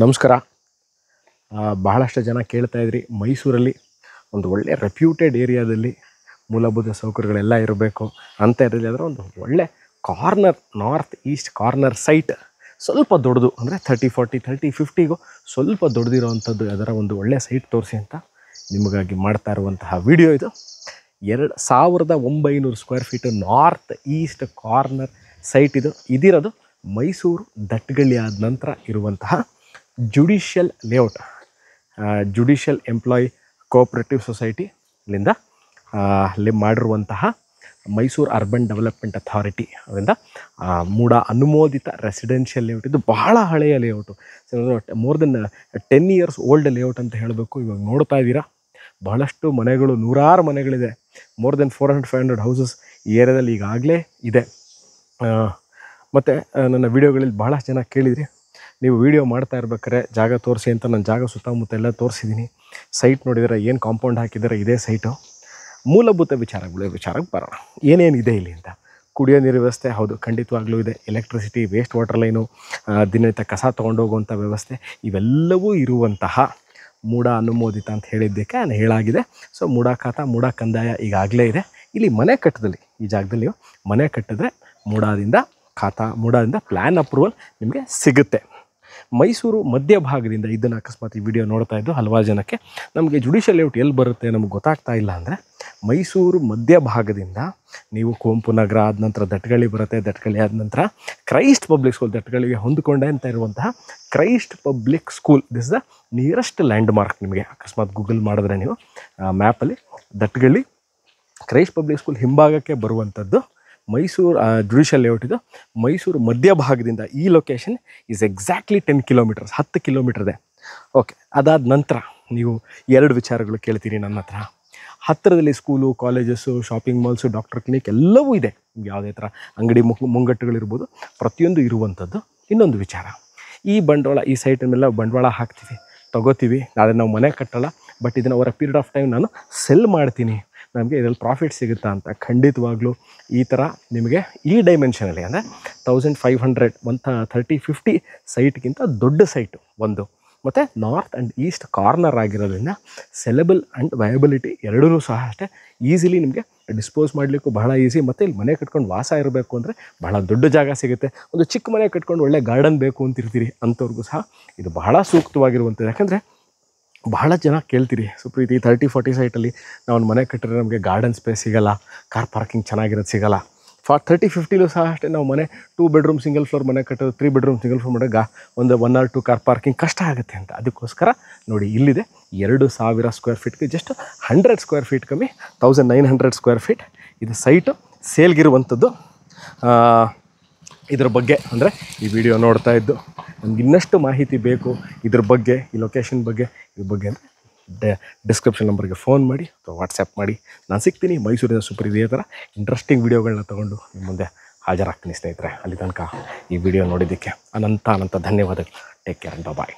ನಮಸ್ಕಾರ. ಬಹಳಷ್ಟು ಜನ ಕೇಳ್ತಾ ಇದ್ರಿ, ಮೈಸೂರಲ್ಲಿ ಒಂದು ಒಳ್ಳೆ ರೆಪ್ಯೂಟೆಡ್ ಏರಿಯಾದಲ್ಲಿ ಮೂಲಭೂತ ಸೌಕರ್ಯಗಳೆಲ್ಲ ಇರಬೇಕು ಅಂತ ಇರಲಿ. ಅದರ ಒಂದು ಒಳ್ಳೆ corner, north east corner site, ಸ್ವಲ್ಪ ದೊಡ್ಡದು ಅಂದರೆ 30-40 30-50ಗೂ ಸ್ವಲ್ಪ ದೊಡ್ಡದಿರೋವಂಥದ್ದು ಅದರ ಒಂದು ಒಳ್ಳೆ ಸೈಟ್ ತೋರಿಸಿ ಅಂತ ನಿಮಗಾಗಿ ಮಾಡ್ತಾ ಇರುವಂತಹ ವಿಡಿಯೋ ಇದು. 2900 square feet north east corner site ಇದಿರೋದು ಮೈಸೂರು ದಟ್ಗಳ್ಳಿ ಆದ ನಂತರ ಇರುವಂತಹ judicial layout, judicial employee cooperative ಸೊಸೈಟಿಲಿಂದ ಮಾಡಿರುವಂತಹ ಮೈಸೂರು ಅರ್ಬನ್ ಡೆವಲಪ್ಮೆಂಟ್ ಅಥಾರಿಟಿ ಅವರಿಂದ ಮೂಡ ಅನುಮೋದಿತ ರೆಸಿಡೆನ್ಷಿಯಲ್ ಲೇಔಟ್. ಇದು ಬಹಳ ಹಳೆಯ layout, more than 10 years old layout ಅಂತ ಹೇಳಬೇಕು. ಇವಾಗ ನೋಡ್ತಾ ಇದ್ದೀರಾ ಬಹಳಷ್ಟು ಮನೆಗಳು, ನೂರಾರು ಮನೆಗಳಿದೆ. ಮೋರ್ ದೆನ್ 400-500 ಹೌಸಸ್ ಈ ಏರಿಯಾದಲ್ಲಿ ಈಗಾಗಲೇ ಇದೆ. ಮತ್ತು ನನ್ನ ವೀಡಿಯೋಗಳಲ್ಲಿ ಭಾಳಷ್ಟು ಜನ ಕೇಳಿದ್ರಿ, ನೀವು ವೀಡಿಯೋ ಮಾಡ್ತಾ ಇರ್ಬೇಕಾದ್ರೆ ಜಾಗ ತೋರಿಸಿ ಅಂತ. ನಾನು ಜಾಗ ಸುತ್ತಮುತ್ತ ಎಲ್ಲ ತೋರಿಸಿದ್ದೀನಿ. ಸೈಟ್ ನೋಡಿದರೆ ಏನು ಕಾಂಪೌಂಡ್ ಹಾಕಿದ್ದಾರೆ, ಇದೇ ಸೈಟು. ಮೂಲಭೂತ ವಿಚಾರಕ್ಕೆ ಬರೋಣ. ಏನೇನಿದೆ ಇಲ್ಲಿ ಅಂತ. ಕುಡಿಯೋ ನೀರು ವ್ಯವಸ್ಥೆ ಹೌದು, ಖಂಡಿತವಾಗ್ಲೂ ಇದೆ. ಎಲೆಕ್ಟ್ರಿಸಿಟಿ, ವೇಸ್ಟ್ ವಾಟರ್ ಲೈನು, ದಿನನಿತ್ಯ ಕಸ ತೊಗೊಂಡೋಗುವಂಥ ವ್ಯವಸ್ಥೆ, ಇವೆಲ್ಲವೂ ಇರುವಂತಹ ಮೂಡ ಅನುಮೋದಿತ ಅಂತ ಹೇಳಿದ್ದಕ್ಕೆ ನಾನು ಹೇಳಾಗಿದೆ. ಸೊ ಮೂಡ ಖಾತಾ, ಮೂಡ ಕಂದಾಯ ಈಗಾಗಲೇ ಇದೆ. ಇಲ್ಲಿ ಮನೆ ಕಟ್ಟದಲ್ಲಿ, ಈ ಜಾಗದಲ್ಲಿ ನೀವು ಮನೆ ಕಟ್ಟಿದ್ರೆ ಮೂಡದಿಂದ ಖಾತಾ, ಮೂಡದಿಂದ ಪ್ಲ್ಯಾನ್ ಅಪ್ರೂವಲ್ ನಿಮಗೆ ಸಿಗುತ್ತೆ. ಮೈಸೂರು ಮಧ್ಯಭಾಗದಿಂದ, ಇದನ್ನು ಅಕಸ್ಮಾತ್ ಈ ವಿಡಿಯೋ ನೋಡ್ತಾ ಇದ್ದು ಹಲವಾರು ಜನಕ್ಕೆ ನಮಗೆ ಜುಡಿಷಿಯಲ್ ಲೇಔಟ್ ಎಲ್ಲಿ ಬರುತ್ತೆ ನಮಗೆ ಗೊತ್ತಾಗ್ತಾ ಇಲ್ಲ ಅಂದರೆ, ಮೈಸೂರು ಮಧ್ಯಭಾಗದಿಂದ ನೀವು ಕುವೆಂಪು ನಗರ ಆದ ನಂತರ ದಟ್ಗಳ್ಳಿ ಬರುತ್ತೆ. ದಟ್ಗಳ್ಳಿ ಆದ ನಂತರ ಕ್ರೈಸ್ಟ್ ಪಬ್ಲಿಕ್ ಸ್ಕೂಲ್, ದಟ್ಗಳ್ಳಿಗೆ ಹೊಂದಿಕೊಂಡೆ ಅಂತ ಇರುವಂತಹ Christ public school, this the nearest landmark. ನಿಮಗೆ ಅಕಸ್ಮಾತ್ ಗೂಗಲ್ ಮಾಡಿದ್ರೆ ನೀವು ಮ್ಯಾಪಲ್ಲಿ ದಟ್ಗಳ್ಳಿ ಕ್ರೈಸ್ಟ್ ಪಬ್ಲಿಕ್ ಸ್ಕೂಲ್ ಹಿಂಭಾಗಕ್ಕೆ ಬರುವಂಥದ್ದು ಮೈಸೂರು ಜುಡಿಷಿಯಲ್ ಲೇಔಟ್. ಇದು ಮೈಸೂರು ಮಧ್ಯಭಾಗದಿಂದ ಈ location is exactly 10 kilometres, 10 kilometre ಇದೆ. ಓಕೆ, ಅದಾದ ನಂತರ ನೀವು 2 ವಿಚಾರಗಳು ಕೇಳ್ತೀರಿ ನನ್ನ ಹತ್ರ. ಹತ್ತಿರದಲ್ಲಿ school, colleges, shopping malls, doctor clinic ಎಲ್ಲವೂ ಇದೆ. ಯಾವುದೇ ಥರ ಅಂಗಡಿ ಮುಂಗಟ್ಟುಗಳಿರ್ಬೋದು, ಪ್ರತಿಯೊಂದು ಇರುವಂಥದ್ದು. ಇನ್ನೊಂದು ವಿಚಾರ, ಈ ಬಂಡವಾಳ, ಈ ಸೈಟಿನ ಮೇಲೆ ಬಂಡವಾಳ ಹಾಕ್ತೀವಿ, ತೊಗೋತೀವಿ, ಆದರೆ ನಾವು ಮನೆ ಕಟ್ಟಲ್ಲ, ಬಟ್ ಇದನ್ನು ಅವರ ಪೀರಿಯಡ್ ಆಫ್ ಟೈಮ್ ನಾನು ಸೆಲ್ ಮಾಡ್ತೀನಿ, ನಮಗೆ ಇದರಲ್ಲಿ ಪ್ರಾಫಿಟ್ ಸಿಗುತ್ತಾ ಅಂತ. ಖಂಡಿತವಾಗ್ಲೂ ಈ ಥರ ನಿಮಗೆ ಈ ಡೈಮೆನ್ಷನಲ್ಲಿ ಅಂದರೆ 1500 30-50 ಸೈಟ್ಗಿಂತ ದೊಡ್ಡ ಸೈಟು ಒಂದು, ಮತ್ತು ನಾರ್ತ್ ಆ್ಯಂಡ್ ಈಸ್ಟ್ ಕಾರ್ನರ್ ಆಗಿರೋದ್ರಿಂದ ಸೆಲೆಬಲ್ ಆ್ಯಂಡ್ ವಯಬಿಲಿಟಿ ಎರಡೂ ಸಹ ಅಷ್ಟೇ ಈಸಿಲಿ ನಿಮಗೆ ಡಿಸ್ಪೋಸ್ ಮಾಡಲಿಕ್ಕೂ ಬಹಳ ಈಸಿ. ಮತ್ತು ಇಲ್ಲಿ ಮನೆ ಕಟ್ಕೊಂಡು ವಾಸ ಇರಬೇಕು ಅಂದರೆ ಬಹಳ ದೊಡ್ಡ ಜಾಗ ಸಿಗುತ್ತೆ. ಒಂದು ಚಿಕ್ಕ ಮನೆ ಕಟ್ಕೊಂಡು ಒಳ್ಳೆ ಗಾರ್ಡನ್ ಬೇಕು ಅಂತಿರ್ತೀರಿ ಅಂಥವ್ರಿಗೂ ಸಹ ಇದು ಬಹಳ ಸೂಕ್ತವಾಗಿರುವಂಥದ್ದು. ಯಾಕಂದರೆ ಬಹಳ ಜನ ಕೇಳ್ತೀರಿ, ಸುಪ್ರೀತಿ 30-40 ಸೈಟಲ್ಲಿ ನಾವು ಒಂದು ಮನೆ ಕಟ್ಟಿದ್ರೆ ನಮಗೆ ಗಾರ್ಡನ್ ಸ್ಪೇಸ್ ಸಿಗೋಲ್ಲ, ಕಾರ್ ಪಾರ್ಕಿಂಗ್ ಚೆನ್ನಾಗಿರೋದು ಸಿಗೋಲ್ಲ. 30-50ಲೂ ಸಹ ಅಷ್ಟೇ ನಾವು ಮನೆ 2 bedroom ಸಿಂಗಲ್ ಫ್ಲೋರ್ ಮನೆ ಕಟ್ಟೋದು, 3 bedroom ಸಿಂಗಲ್ ಫ್ಲೋರ್ ಮನೆಗೆ ಒಂದು 1 or 2 ಕಾರ್ ಪಾರ್ಕಿಂಗ್ ಕಷ್ಟ ಆಗುತ್ತೆ ಅಂತ. ಅದಕ್ಕೋಸ್ಕರ ನೋಡಿ ಇಲ್ಲಿದೆ 2000 ಸ್ಕ್ವೇರ್ ಫೀಟ್ಗೆ ಜಸ್ಟ್ 100 ಸ್ಕ್ವೇರ್ ಫೀಟ್ ಕಮ್ಮಿ 1900 ಸ್ಕ್ವೇರ್ ಫೀಟ್ ಇದು ಸೈಟು ಸೇಲ್ಗಿರುವಂಥದ್ದು. ಇದ್ರ ಬಗ್ಗೆ ಅಂದರೆ ಈ ವಿಡಿಯೋ ನೋಡ್ತಾ ಇದ್ದು ನಮ್ಗೆ ಇನ್ನಷ್ಟು ಮಾಹಿತಿ ಬೇಕು ಇದ್ರ ಬಗ್ಗೆ, ಈ ಲೊಕೇಶನ್ ಬಗ್ಗೆ, ಇದ್ರ ಬಗ್ಗೆ ಅಂದರೆ ಡಿಸ್ಕ್ರಿಪ್ಷನ್ ನಂಬರ್ಗೆ ಫೋನ್ ಮಾಡಿ ಅಥವಾ ವಾಟ್ಸಪ್ ಮಾಡಿ, ನಾನು ಸಿಗ್ತೀನಿ. ಮೈಸೂರಿನ ಸೂಪರ್ ಇದೇ ಥರ ಇಂಟ್ರೆಸ್ಟಿಂಗ್ ವೀಡಿಯೋಗಳನ್ನ ತೊಗೊಂಡು ನಿಮ್ಮ ಮುಂದೆ ಹಾಜರಾಗ್ತೀನಿ ಸ್ನೇಹಿತರೆ. ಅಲ್ಲಿ ತನಕ ಈ ವಿಡಿಯೋ ನೋಡಿದ್ದಕ್ಕೆ ಅನಂತ ಧನ್ಯವಾದಗಳು. Take care and bye.